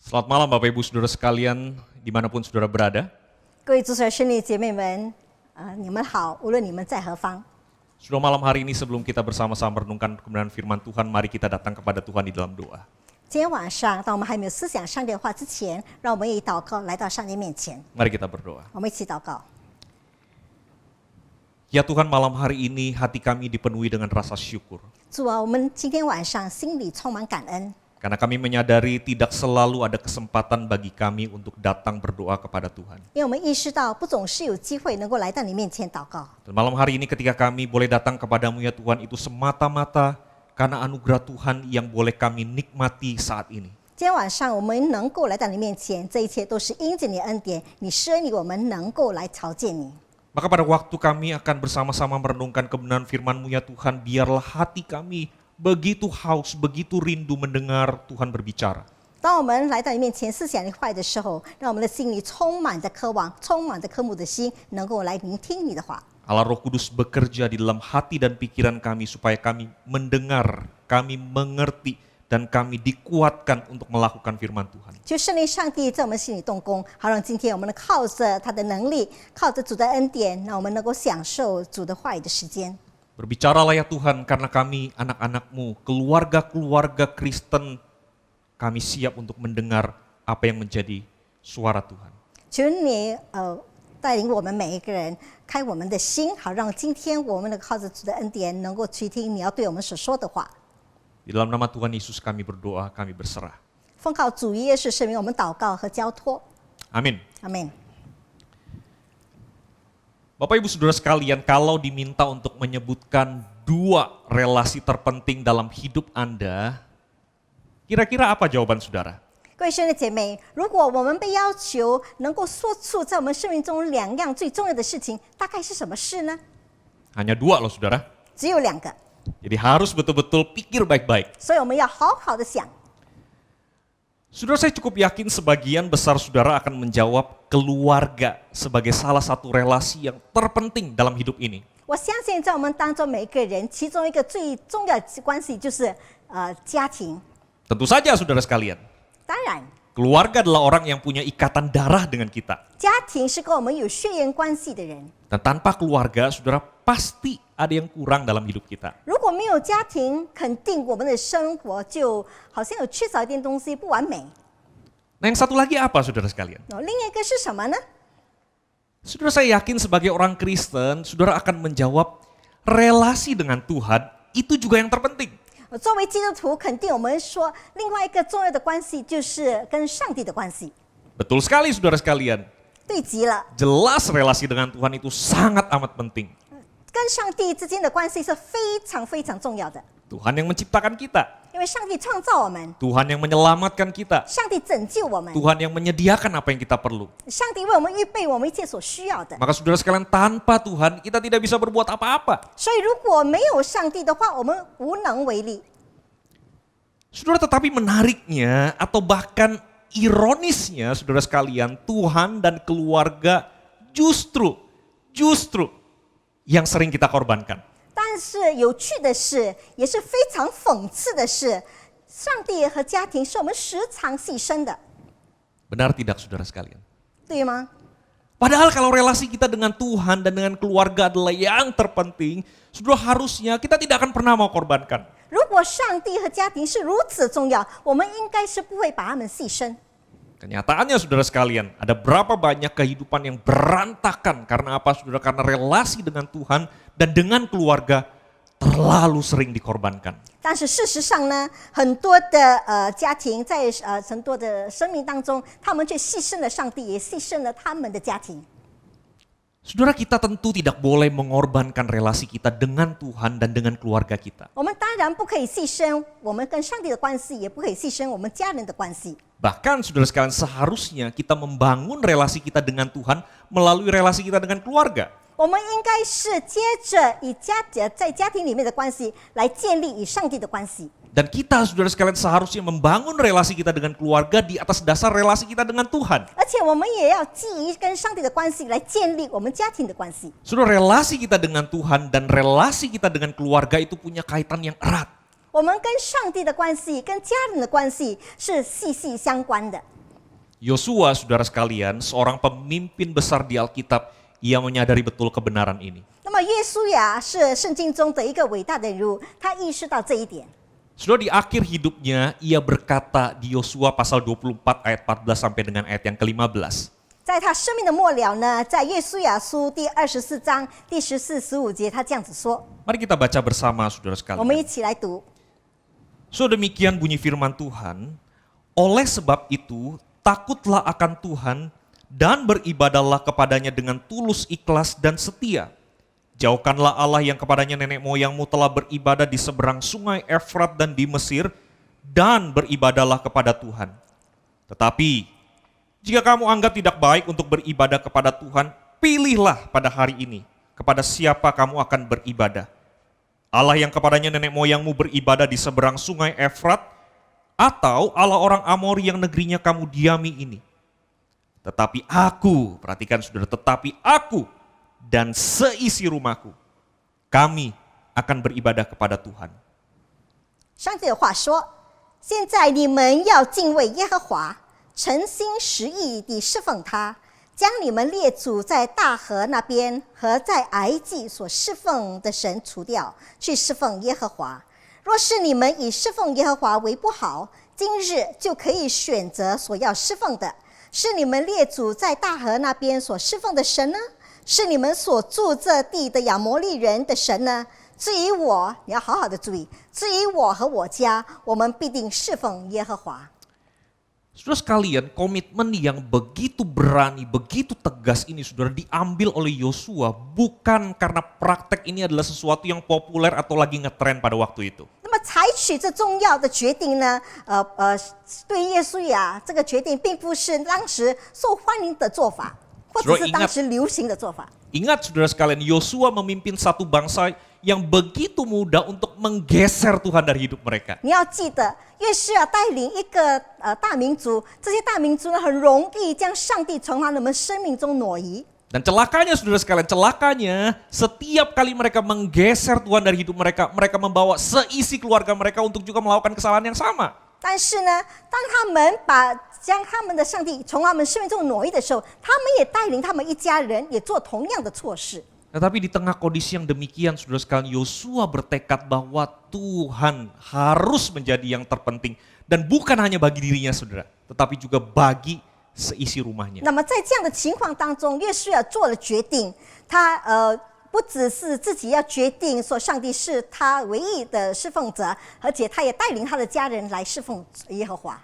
Selamat malam Bapak Ibu Saudara sekalian, dimanapun saudara berada. 各位主持人、兄弟姐妹们，你们好，无论你们在何方。Sudah malam hari ini sebelum kita bersama-sama merenungkan kebenaran firman Tuhan, mari kita datang kepada Tuhan di dalam doa. 今天晚上，当我们还没有思想上帝的话之前，让我们以祷告来到上帝面前。Mari kita berdoa. 我们一起祷告。 Ya Tuhan, malam hari ini hati kami dipenuhi dengan rasa syukur. 主啊，我们今天晚上心里充满感恩， Karena kami menyadari tidak selalu ada kesempatan bagi kami untuk datang berdoa kepada Tuhan. 因为我们意识到不总是有机会能够来到你面前祷告。 Dan malam hari ini ketika kami boleh datang kepadamu ya Tuhan, itu semata-mata karena anugerah Tuhan yang boleh kami nikmati saat ini. 今天晚上我们能够来到你面前，这一切都是因着你的恩典，你施恩于我们能够来朝见你。 Maka pada waktu kami akan bersama-sama merenungkan kebenaran firman-Mu ya Tuhan, biarlah hati kami begitu haus, begitu rindu mendengar Tuhan berbicara. 当我们来到你面前思想你话语的时候，让我们的心里充满着渴望，充满着渴慕的心，能够来聆听你的话。 Allah Roh Kudus bekerja di dalam hati dan pikiran kami supaya kami mendengar, kami mengerti, dan kami dikuatkan untuk melakukan firman Tuhan. 求圣灵上帝在我们心里动工，好让今天我们能靠着他的能力，靠着主的恩典，让我们能够享受主的话语的时间。 Berbicaralah ya Tuhan, karena kami anak-anak-Mu, keluarga-keluarga Kristen, kami siap untuk mendengar apa yang menjadi suara Tuhan. 求你带领我们每一个人，开我们的心，好让今天我们能靠着主的恩典，能够去听你要对我们所说的话。 Di dalam nama Tuhan Yesus kami berdoa, kami berserah. 奉靠主耶稣圣名，我们祷告和交托。 Amin. 阿门。 Bapak Ibu Saudara sekalian, kalau diminta untuk menyebutkan 2 relasi terpenting dalam hidup Anda, kira-kira apa jawaban saudara? 各位兄弟姐妹，如果我们被要求能够说出在我们生命中2样最重要的事情，大概是什么事呢？ Hanya 2 loh saudara. 只有2个， Jadi harus betul-betul pikir baik-baik. 所以我们要好好的想。 Saudara, saya cukup yakin sebagian besar saudara akan menjawab keluarga sebagai salah satu relasi yang terpenting dalam hidup ini. 我相信在我们当中每一个人，其中一个最重要的关系就是家庭。 Tentu saja saudara sekalian, 当然， keluarga adalah orang yang punya ikatan darah dengan kita. 家庭是跟我们有血缘关系的人。 Dan tanpa keluarga, saudara pasti ada yang kurang dalam hidup kita. 如果没有家庭，肯定我们的生活就好像有缺少一点东西，不完美。 Nah yang satu lagi apa saudara sekalian? 另一个是什么呢？ Saudara, saya yakin sebagai orang Kristen, saudara akan menjawab relasi dengan Tuhan itu juga yang terpenting. 作为基督徒，肯定我们说另外一个重要的关系就是跟上帝的关系。 Betul sekali saudara sekalian. 对极了， Jelas relasi dengan Tuhan itu sangat amat penting. 跟上帝之间的关系是非常非常重要的， Tuhan yang menciptakan kita, 因为上帝创造我们， Tuhan yang menyelamatkan kita, 上帝拯救我们， Tuhan yang menyediakan apa yang kita perlu. 上帝为我们预备我们一切所需要的。 Maka saudara sekalian, tanpa Tuhan kita tidak bisa berbuat apa-apa. 所以，如果没有上帝的话，我们无能为力。 Saudara, tetapi menariknya atau bahkan ironisnya saudara sekalian, Tuhan dan keluarga justru yang sering kita korbankan. 但是有趣的是，也是非常讽刺的是，上帝和家庭是我们时常牺牲的， Benar tidak saudara sekalian? 对吗？ Padahal kalau relasi kita dengan Tuhan dan dengan keluarga adalah yang terpenting, saudara harusnya kita tidak akan pernah mau korbankan. 如果上帝和家庭是如此重要，我们应该是不会把他们牺牲。 Kenyataannya saudara sekalian, ada berapa banyak kehidupan yang berantakan karena apa saudara? Karena relasi dengan Tuhan dan dengan keluarga terlalu sering dikorbankan. 但是事实上呢，很多的家庭在很多的生命当中，他们却牺牲了上帝，也牺牲了他们的家庭。 Saudara, kita tentu tidak boleh mengorbankan relasi kita dengan Tuhan dan dengan keluarga kita. 我们当然不可以牺牲我们跟上帝的关系，也不可以牺牲我们家人的关系。 Bahkan saudara sekalian, seharusnya kita membangun relasi kita dengan Tuhan melalui relasi kita dengan keluarga. 我们应该是接着在家庭里面的关系来建立与上帝的关系。 Dan kita saudara sekalian seharusnya membangun relasi kita dengan keluarga di atas dasar relasi kita dengan Tuhan. 而且我们也要基于跟上帝的关系来建立我们家庭的关系。 Saudara, relasi kita dengan Tuhan dan relasi kita dengan keluarga itu punya kaitan yang erat. 我们跟上帝的关系、跟家人的关系是息息相关的。Yosua, saudara sekalian, seorang pemimpin besar di Alkitab, ia menyadari betul kebenaran ini. 那么约书亚是圣经中的一个伟大的人物，他意识到这一点。Saudara, di akhir hidupnya, ia berkata di Yosua pasal 24 ayat 14 sampai dengan ayat yang ke-15. 在他生命的末了呢，在约书亚书第24章第14、15节，他这样子说。Mari kita baca bersama, saudara 我们 sekalian. 一起来读。So demikian bunyi firman Tuhan, oleh sebab itu takutlah akan Tuhan dan beribadahlah kepadanya dengan tulus ikhlas dan setia. Jauhkanlah Allah yang kepadanya nenek moyangmu telah beribadah di seberang sungai Efrat dan di Mesir, dan beribadahlah kepada Tuhan. Tetapi, jika kamu anggap tidak baik untuk beribadah kepada Tuhan, pilihlah pada hari ini kepada siapa kamu akan beribadah. Allah yang kepadanya nenek moyangmu beribadah di seberang sungai Efrat, atau Allah orang Amori yang negerinya kamu diami ini. Tetapi aku, perhatikan saudara, tetapi aku dan seisi rumahku, kami akan beribadah kepada Tuhan. 上帝的话说：“现在你们要敬畏耶和华，诚心实意地侍奉他，将你们列祖在大河那边和在埃及所侍奉的神除掉，去侍奉耶和华。若是你们以侍奉耶和华为不好，今日就可以选择所要侍奉的，是你们列祖在大河那边所侍奉的神呢，是你们所住这地的亚摩利人的神呢？至于我，你要好好的注意，至于我和我家，我们必定侍奉耶和华。” Saudara sekalian, komitmen yang begitu berani, begitu tegas ini saudara diambil oleh Yosua bukan karena praktek ini adalah sesuatu yang populer atau lagi ngetren pada waktu itu. 那么采取这重要的决定呢？对耶稣亚这个决定并不是当时受欢迎的做法，或者是当时流行的做法。 Ingat saudara sekalian, Yosua memimpin satu bangsa yang begitu mudah untuk menggeser Tuhan dari hidup mereka. 你要记得，约书亚带领一个大民族，这些大民族呢，很容易将上帝从他们生命中挪移。 Dan celakanya saudara sekalian, celakanya setiap kali mereka menggeser Tuhan dari hidup mereka, mereka membawa seisi keluarga mereka untuk juga melakukan kesalahan yang sama. 但是呢，当他们将他们的上帝从他们生命中挪移的时候，他们也带领他们一家人也做同样的错事。 Tetapi di tengah kondisi yang demikian, saudara sekalian, Yosua bertekad bahwa Tuhan harus menjadi yang terpenting. Dan bukan hanya bagi dirinya, saudara, tetapi juga bagi seisi rumahnya. 那么在这样的情况当中，约书亚做了决定，他不只是自己要决定说上帝是他唯一的侍奉者，而且他也带领他的家人来侍奉耶和华。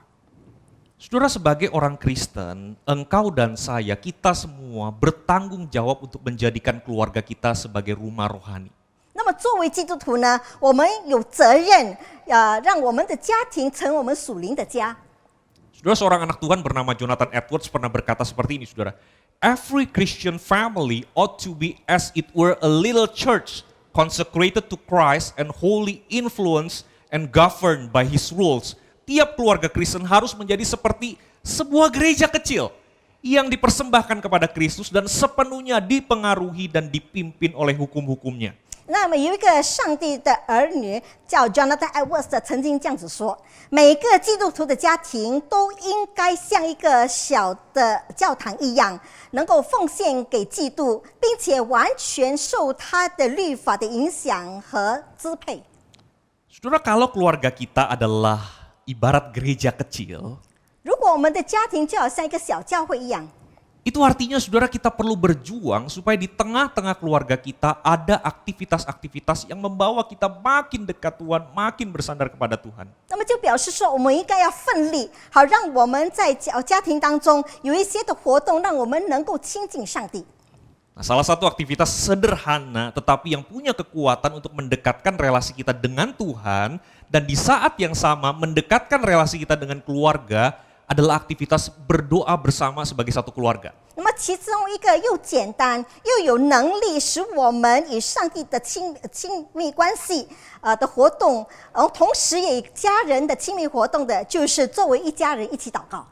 Saudara, sebagai orang Kristen, engkau dan saya, kita semua bertanggung jawab untuk menjadikan keluarga kita sebagai rumah rohani. 那么作为基督徒呢，我们有责任让我们的家庭成我们属灵的家。 Saudara, seorang anak Tuhan bernama Jonathan Edwards pernah berkata seperti ini, saudara. Every Christian family ought to be as it were a little church consecrated to Christ and wholly influenced and governed by His rules. Tiap keluarga Kristen harus menjadi seperti sebuah gereja kecil yang dipersembahkan kepada Kristus dan sepenuhnya dipengaruhi dan dipimpin oleh hukum-hukumnya. 那么有一个上帝的儿女叫 Jonathan Edwards 曾经这样子说：每个基督徒的家庭都应该像一个小的教堂一样，能够奉献给基督，并且完全受他的律法的影响和支配。 Saudara, kalau keluarga kita adalah ibarat gereja kecil, 如果我们的家庭就好像一个小教会一样， itu artinya saudara kita perlu berjuang supaya di tengah-tengah keluarga kita ada aktivitas-aktivitas yang membawa kita makin dekat Tuhan, makin bersandar kepada Tuhan. 那么就表示说，我们应该要奋力，好让我们在家庭当中有一些的活动，让我们能够亲近上帝。 Nah, salah satu aktivitas sederhana tetapi yang punya kekuatan untuk mendekatkan relasi kita dengan Tuhan dan di saat yang sama mendekatkan relasi kita dengan keluarga adalah aktivitas berdoa bersama sebagai satu keluarga. 那么其中一个又简单又有能力使我们与上帝的亲密关系的活动，同时也与家人的亲密活动的，就是作为一家人一起祷告。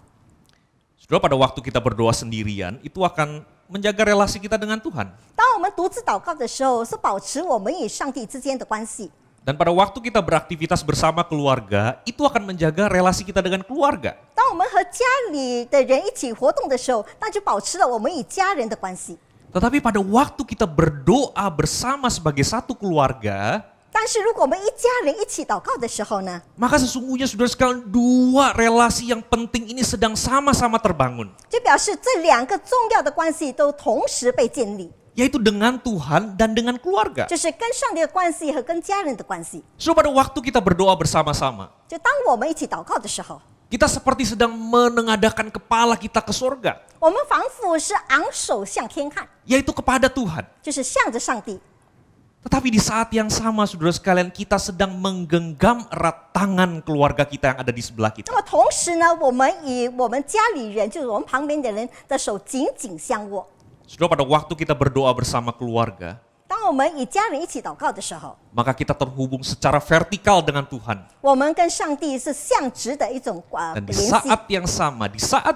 Saudara, pada waktu kita berdoa sendirian itu akan menjaga relasi kita dengan Tuhan. 当我们独自祷告的时候，是保持我们与上帝之间的关系。Dan pada waktu kita beraktivitas bersama keluarga, itu akan menjaga relasi kita dengan keluarga. 当我们和家里的人一起活动的时候，那就保持了我们与家人的关系。 Tetapi pada waktu kita berdoa bersama sebagai satu keluarga, 但是如果我们一家人一起祷告的时候呢， maka sesungguhnya saudara sekalian dua relasi yang penting ini sedang sama-sama terbangun. 就表示这两个重要的关系都同时被建立， Yaitu dengan Tuhan dan dengan keluarga. 就是跟上帝的关系和跟家人的关系。 So pada waktu kita berdoa bersama-sama, 就当我们一起祷告的时候， kita seperti sedang menengadahkan kepala kita ke sorga. 我们仿佛是昂首向天看， Yaitu kepada Tuhan. 就是向着上帝。 Tetapi di saat yang sama saudara sekalian kita sedang menggenggam erat tangan keluarga kita yang ada di sebelah 那 kita. 么同时呢，我们以我们家里人，就是我们旁边的人的手紧紧相握。 Saudara, pada waktu kita berdoa bersama keluarga, 当我们与家人一起祷告的时候， maka kita terhubung secara vertikal dengan Tuhan. 我们跟上帝是向直的一种 Dan di 联系。 saat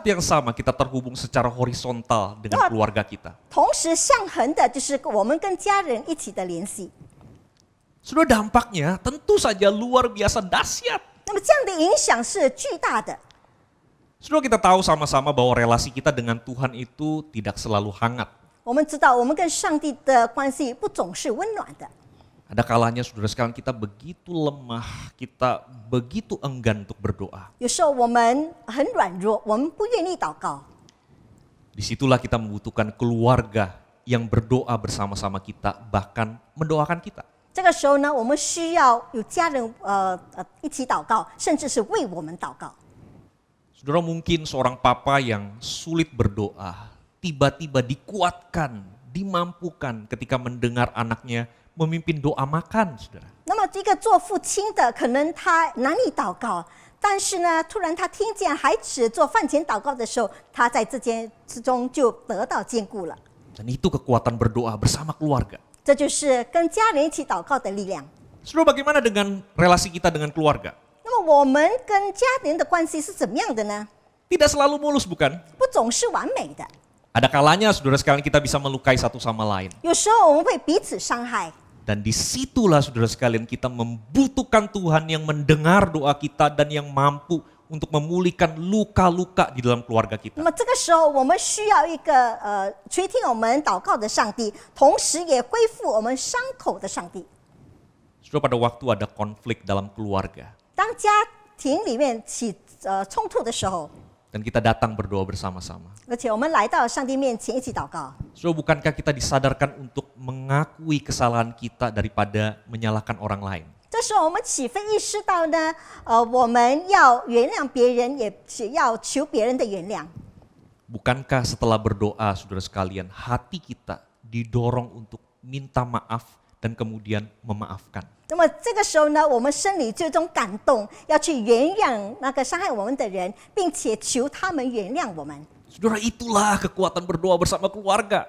yang sama kita terhubung secara horizontal dengan keluarga kita. 同时向横的就是我们跟家人一起的联系。 Saudara, dampaknya tentu saja luar biasa dahsyat. 那么这样的影响是巨大的。 Saudara, kita tahu sama-sama bahwa relasi kita dengan Tuhan itu tidak selalu hangat. 我们知道，我们跟上帝的关系不总是温暖的。 Ada kalanya saudara sekalian kita begitu lemah, kita begitu enggan untuk berdoa. 有时候我们很软弱，我们不愿意祷告。 Disitulah kita membutuhkan keluarga yang berdoa bersama-sama kita, bahkan mendoakan kita. 这个时候呢，我们需要有家人一起祷告，甚至是为我们祷告。 Saudara, mungkin seorang papa yang sulit berdoa, tiba-tiba dikuatkan, dimampukan ketika mendengar anaknya memimpin doa makan, saudara. 那么一个做父亲的，可能他难以祷告，但是呢，突然他听见孩子做饭前祷告的时候，他在这件之中就得到坚固了。 Dan itu kekuatan berdoa bersama keluarga. 这就是跟家人一起祷告的力量。 Saudara, bagaimana dengan relasi kita dengan keluarga? 那么我们跟家人的关系是怎么样的呢？ Tidak selalu mulus, bukan? 不总是完美的， Ada kalanya saudara sekalian kita bisa melukai satu sama lain. 有时候我们会彼此伤害。 Dan disitulah saudara sekalian kita membutuhkan Tuhan yang mendengar doa kita dan yang mampu untuk memulihkan luka-luka di dalam keluarga 那 kita. 么这个时候，我们需要一个垂听我们祷告的上帝，同时也恢复我们伤口的上帝。 Saudara, pada waktu ada konflik dalam keluarga 当家庭里面起冲突的时候， dan kita datang berdoa bersama-sama. 而且我们来到上帝面前一起祷告， Saudara, bukankah kita disadarkan untuk mengakui kesalahan kita daripada menyalahkan orang lain? 这时候我们岂非意识到呢？我们要原谅别人，也是要求别人的原谅。 Bukankah setelah berdoa saudara sekalian hati kita didorong untuk minta maaf dan kemudian memaafkan? 那么这个时候呢，我们心里就有一种感动，要去原谅那个伤害我们的人，并且求他们原谅我们。 Saudara, itulah kekuatan berdoa bersama keluarga.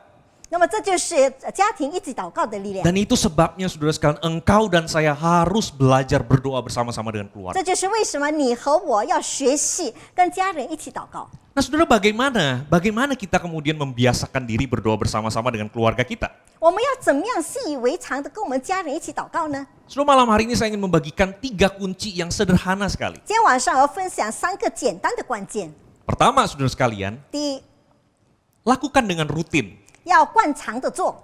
那么这就是家庭一起祷告的力量。 Dan itu sebabnya saudara sekalian engkau dan saya harus belajar berdoa bersama-sama dengan keluarga. 这就是为什么你和我要学习跟家人一起祷告。 Nah saudara, bagaimana kita kemudian membiasakan diri berdoa bersama-sama dengan keluarga kita? 我们要怎么样习以为常的跟我们家人一起祷告呢？ Saudara, malam hari ini saya ingin membagikan 3 kunci yang sederhana sekali. 今天晚上我要分享3个简单的关键。 Pertama saudara sekalian, 第一， lakukan dengan rutin. 要惯常的做。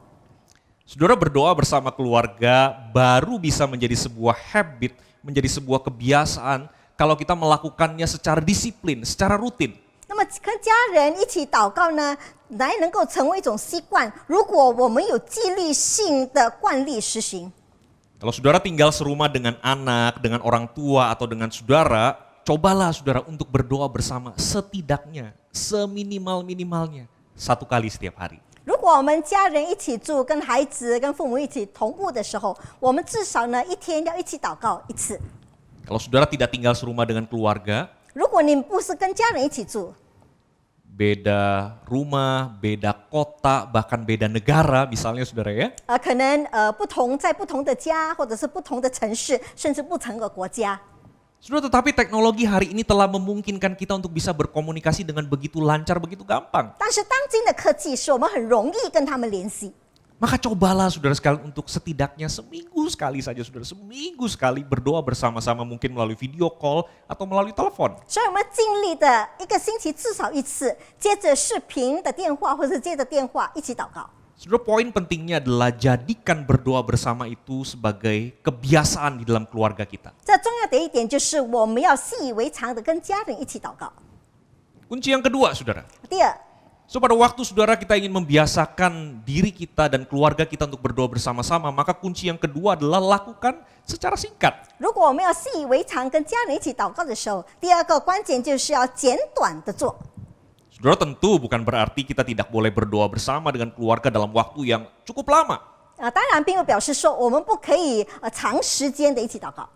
Saudara, berdoa bersama keluarga baru bisa menjadi sebuah habit, menjadi sebuah kebiasaan kalau kita melakukannya secara disiplin, secara rutin. 那么跟家人一起祷告呢，来能够成为一种习惯。如果我们有纪律性的惯例实行， Kalau saudara tinggal serumah dengan anak, dengan orang tua atau dengan saudara, cobalah saudara untuk berdoa bersama setidaknya, seminimal-minimalnya 1 kali setiap hari. 如果我们家人一起住，跟孩子、跟父母一起同步的时候，我们至少呢一天要一起祷告1次。 Kalau saudara tidak tinggal serumah dengan keluarga, 如果你不是跟家人一起住， beda rumah, beda kota, bahkan beda negara misalnya saudara ya. 可能在不同的家，或者是不同的城市，甚至不同的国家。 Saudara, tetapi teknologi hari ini telah memungkinkan kita untuk bisa berkomunikasi dengan begitu lancar, begitu gampang. 但是当今的科技使我们很容易跟他们联系。Maka cobalah saudara sekalian untuk setidaknya seminggu sekali saja saudara, seminggu sekali berdoa bersama-sama mungkin melalui video call atau melalui telepon. 所以我们尽力的一个星期至少一次，接着视频的电话或者接着电话一起祷告。 Saudara, poin pentingnya adalah jadikan berdoa bersama itu sebagai kebiasaan di dalam keluarga kita. 这重要的一点就是我们要习以为常的跟家人一起祷告。 Kunci yang kedua saudara. 第二， So pada waktu saudara kita ingin membiasakan diri kita dan keluarga kita untuk berdoa bersama-sama, maka kunci yang kedua adalah lakukan secara singkat. 如果我们要习以为常跟家人一起祷告的时候，第二个关键就是要简短的做。 Saudara, tentu bukan berarti kita tidak boleh berdoa bersama dengan keluarga dalam waktu yang cukup lama. 当然并不表示说我们不可以长时间的一起祷告。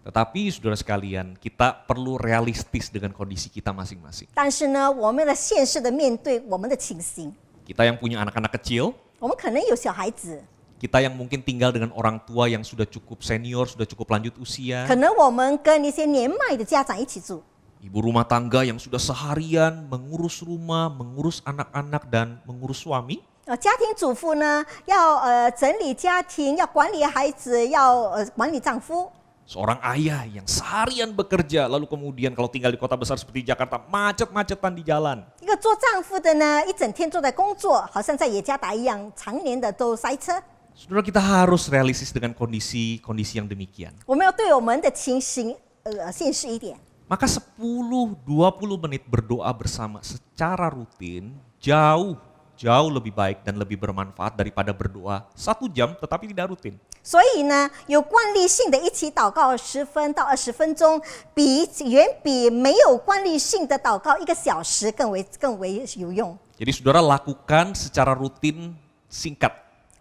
Tetapi saudara sekalian, kita perlu realistis dengan kondisi kita masing-masing. 但是呢，我们的现实的面对我们的情形， Kita yang punya anak-anak kecil, 我们可能有小孩子， kita yang mungkin tinggal dengan orang tua yang sudah cukup senior, sudah cukup lanjut usia, 可能我们跟一些年迈的家长一起住， ibu rumah tangga yang sudah seharian mengurus rumah, mengurus anak-anak dan mengurus suami. 家庭主妇呢要整理家庭，要管理孩子，要管理丈夫。 Seorang ayah yang seharian bekerja, lalu kemudian kalau tinggal di kota besar seperti Jakarta, macet-macetan di jalan. 一个做丈夫的呢，一整天都在工作，好像在雅加达一样，常年的都塞车。 Saudara, kita harus realistis dengan kondisi yang demikian. 我们要对我们的情形现实一点。 Maka 10-20 menit berdoa bersama secara rutin jauh lebih baik dan lebih bermanfaat daripada berdoa 1 jam tetapi tidak rutin. 所以呢，有惯例性的一起祷告10分到20分钟，远比没有惯例性的祷告1个小时更为有用。 Jadi saudara lakukan secara rutin singkat.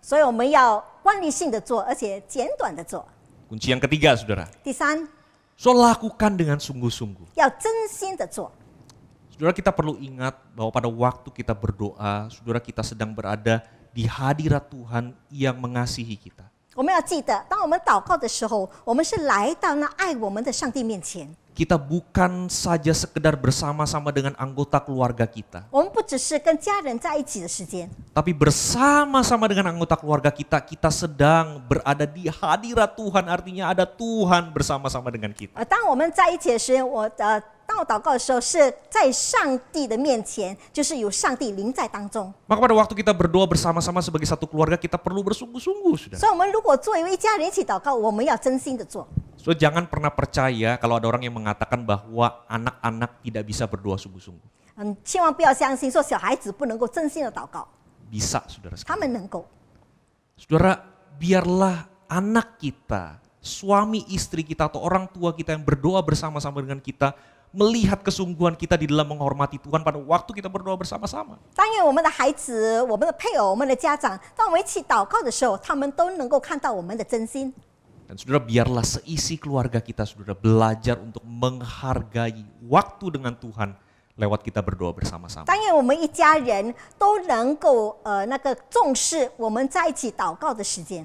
所以我们要惯例性的做，而且简短的做。 Kunci yang ketiga saudara. 第三， So lakukan dengan sungguh-sungguh. 要真心的做。 Saudara, kita perlu ingat bahwa pada waktu kita berdoa, saudara, kita sedang berada di hadirat Tuhan yang mengasihi kita. 我们要记得，当我们祷告的时候，我们是来到那爱我们的上帝面前。 Kita bukan saja sekedar bersama-sama dengan anggota keluarga kita, 我们不只是跟家人在一起的时间， tapi bersama-sama dengan anggota keluarga kita, kita sedang berada di hadirat Tuhan, artinya ada Tuhan bersama-sama dengan kita. 当我们在一起的时候，当我祷告的时候，是在上帝的面前，就是有上帝临在当中。 Maka pada waktu kita berdoa bersama-sama sebagai satu keluarga, kita perlu bersungguh-sungguh, saudara. 所以，我们如果作为一家人一起祷告，我们要真心的做。 So, jangan pernah percaya kalau ada orang yang mengatakan bahwa anak-anak tidak bisa berdoa sungguh-sungguh. 千万不要相信说小孩子不能够真心的祷告， Bisa, saudara 他 sekalian. 们能够。 Saudara, biarlah anak kita, suami istri kita atau orang tua kita yang berdoa bersama-sama dengan kita, melihat kesungguhan kita di dalam menghormati Tuhan pada waktu kita berdoa bersama-sama. 但愿我们的孩子、我们的配偶、我们的家长，当我们一起祷告的时候，他们都能够看到我们的真心。 Dan saudara, biarlah seisi keluarga kita, saudara, belajar untuk menghargai waktu dengan Tuhan lewat kita berdoa bersama-sama. 但愿我们一家人都能够重视我们在一起祷告的时间。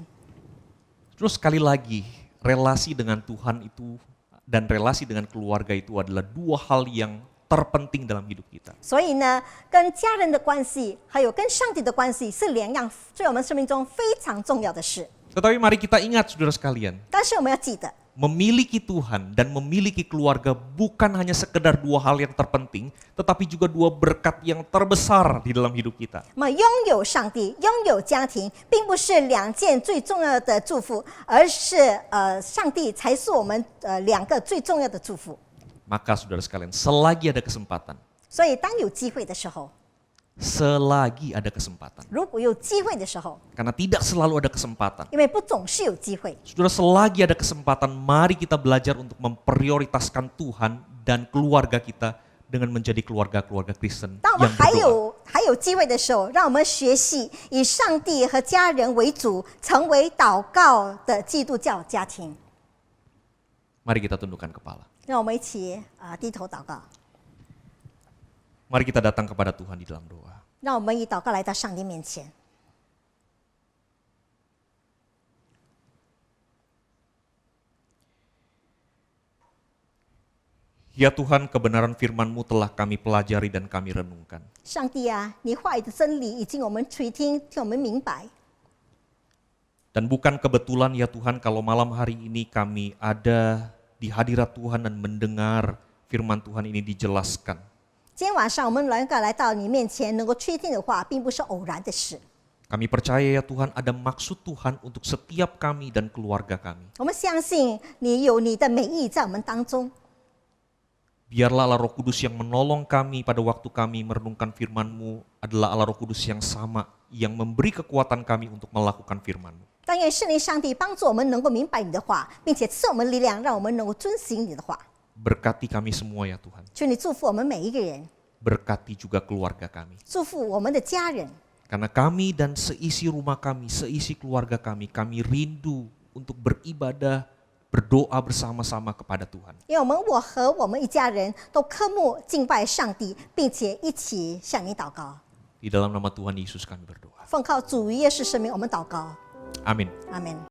Terus sekali lagi, relasi dengan Tuhan itu dan relasi dengan keluarga itu adalah 2 hal yang terpenting dalam hidup kita. 所以呢，跟家人的关系，还有跟上帝的关系，是2样在我们生命中非常重要的事。 Tetapi mari kita ingat, saudara sekalian, 但是我们要记得， memiliki Tuhan dan memiliki keluarga bukan hanya sekedar 2 hal yang terpenting, tetapi juga 2 berkat yang terbesar di dalam hidup kita. 那么拥有上帝、拥有家庭，并不是2件最重要的祝福，而是上帝才是我们2个最重要的祝福。 Maka saudara sekalian, selagi ada kesempatan, 所以当有机会的时候， selagi ada kesempatan, 如果有机会的时候， karena tidak selalu ada kesempatan. 因为不总是有机会， Saudara, selagi ada kesempatan, mari kita belajar untuk memprioritaskan Tuhan dan keluarga kita dengan menjadi keluarga-keluarga Kristen 当我们 yang 还 berdoa. 有机会的时候，让我们学习以上帝和家人为主，成为祷告的基督教家庭。 Mari kita tundukkan kepala. 让我们一起低头祷告， Mari kita datang kepada Tuhan di dalam doa. 让我们以祷告来到上帝面前。 Ya Tuhan, kebenaran firman-Mu telah kami pelajari dan kami renungkan. 上帝啊，你话语的真理已经我们垂听，听我们明白。Dan bukan kebetulan ya Tuhan kalau malam hari ini kami ada di hadirat Tuhan dan mendengar firman Tuhan ini dijelaskan. 今天晚上我们能够来到你面前，能够确定的话，并不是偶然的事。 Kami percaya ya Tuhan ada maksud Tuhan untuk setiap kami dan keluarga kami. 我们相信你有你的美意在我们当中。 Biarlah Allah Roh Kudus yang menolong kami pada waktu kami merenungkan firman-Mu adalah Allah Roh Kudus yang sama, yang memberi kekuatan kami untuk melakukan firman-Mu. 但愿圣灵上帝帮助我们能够明白你的话，并且赐我们力量，让我们能够遵行你的话。 Berkati kami semua ya Tuhan. 求你祝福我们每一个人， Berkati juga keluarga kami. 祝福我们的家人。 Karena kami dan seisi rumah kami, seisi keluarga kami rindu untuk beribadah, berdoa bersama-sama kepada Tuhan. 因为我和我们一家人都渴慕敬拜上帝，并且一起向你祷告。 Di dalam nama Tuhan Yesus kami berdoa. 奉靠主耶稣圣名，我们祷告， Amin. 阿门。